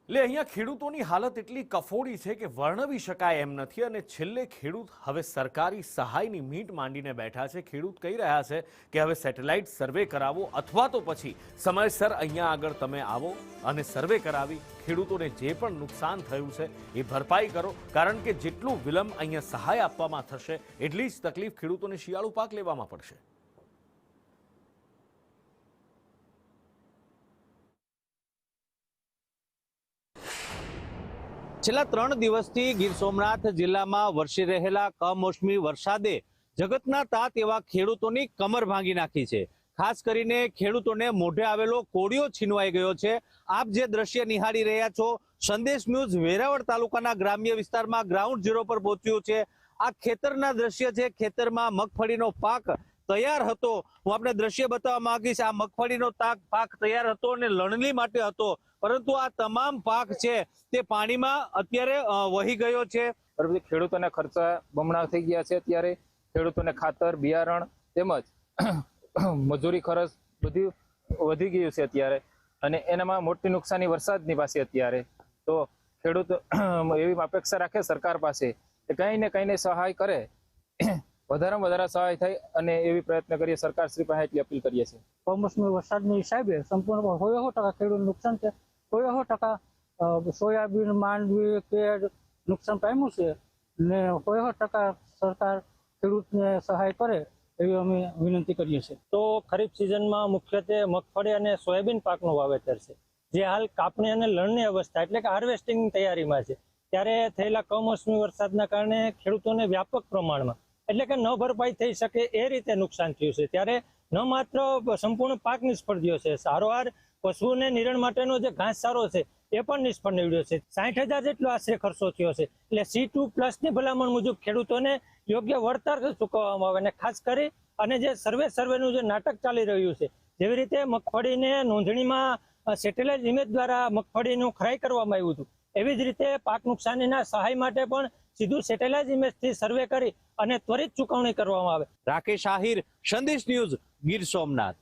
એટલે અહીંયા ખેડૂતોની હાલત એટલી કફોડી છે કે વર્ણવી શકાય એમ નથી અને છેલ્લે ખેડૂત હવે સરકારી સહાયની મીટ માંડીને બેઠા છે। ખેડૂત કહી રહ્યા છે કે હવે સેટેલાઇટ સર્વે કરાવો અથવા તો પછી સમયસર અહીંયા આગળ તમે આવો અને સર્વે કરાવી ખેડૂતોને જે પણ નુકસાન થયું છે એ ભરપાઈ કરો, કારણ કે જેટલું વિલંબ અહીંયા સહાય આપવામાં થશે એટલી જ તકલીફ ખેડૂતોને શિયાળુ પાક લેવામાં પડશે। છેલ્લા 3 દિવસથી ગીર સોમનાથ જિલ્લામાં વરસી રહેલા કમોસમી વરસાદે જગતના તાત એવા ખેડૂતોની કમર ભાંગી નાખી છે। ખાસ કરીને ખેડૂતોને મોઢે આવેલો કોળિયો છીનવાઈ ગયો છે। આપ જે દ્રશ્ય નિહાળી રહ્યા છો, સંદેશ ન્યૂઝ વેરાવળ તાલુકાના ગ્રામ્ય વિસ્તારમાં ગ્રાઉન્ડ ઝીરો પર પહોંચ્યું છે। આ ખેતરના દ્રશ્ય છે। ખેતરમાં મગફળીનો પાક તૈયાર હતો। હું આપને દ્રશ્ય બતાવવા માંગીશ। આ મગફળીનો પાક તૈયાર હતો અને લણણી માટે હતો, પરંતુ આ તમામ પાક છે તે પાણીમાં અત્યારે વહી ગયો છે। ખેડૂતોને ખર્ચા બમણા થઈ ગયા છે। અત્યારે ખેડૂતોને ખાતર, બિયારણ તેમજ મજૂરી ખર્ચ બધું વધી ગયું છે અત્યારે, અને એનામાં મોટી નુકસાની વરસાદની પાસે અત્યારે તો ખેડૂત એવી અપેક્ષા રાખે સરકાર પાસે કે કંઈ ને કંઈને સહાય કરે, વધારેમાં વધારે સહાય થાય અને એવી પ્રયત્ન કરીએ, સરકાર શ્રી પાસે એટલી અપીલ કરીએ છીએ। કમોસમી વરસાદની હિસાબે સંપૂર્ણ 100% ખેડૂત નુકસાન છે। 100% સોયાબીન, માંડવી, કેળ નુકસાન પામ્યું છે ને 100% સરકાર ખેડૂતને સહાય કરે એવી અમે વિનંતી કરીએ છીએ। તો ખરીફ સિઝનમાં મુખ્યત્વે મગફળી અને સોયાબીન પાકનું વાવેતર છે, જે હાલ કાપણી અને લણણી અવસ્થા એટલે કે હાર્વેસ્ટિંગ તૈયારીમાં છે। ત્યારે થયેલા કમોસમી વરસાદના કારણે ખેડૂતોને વ્યાપક પ્રમાણમાં એટલે કે ન ભરપાઈ થઈ શકે એ રીતે નુકસાન થયું છે। ત્યારે ન માત્ર સંપૂર્ણ પાક નિષ્ફળ ગયો છે, સારોવાર પશુઓને નિરણ માટેનો જે ઘાસચારો છે એ પણ નિષ્ફળ નીવડ્યો છે। 60,000 જેટલો આશરે ખર્ચો થયો છે। એટલે C2+ ભલામણ મુજબ ખેડૂતોને યોગ્ય વળતર ચૂકવવામાં આવે, અને ખાસ કરી અને જે સર્વેનું જે નાટક ચાલી રહ્યું છે, જેવી રીતે મગફળીને નોંધણીમાં સેટેલાઇટ ઇમેજ દ્વારા મગફળીનું ખરાઈ કરવામાં આવ્યું હતું, એવી જ રીતે પાક નુકસાનીના સહાય માટે પણ સીધું સેટેલાઇટ ઇમેજથી સર્વે કરી અને ત્વરિત ચૂકવણી કરવામાં આવે। રાકેશ આહિર, સંદેશ ન્યૂઝ, ગીર સોમનાથ।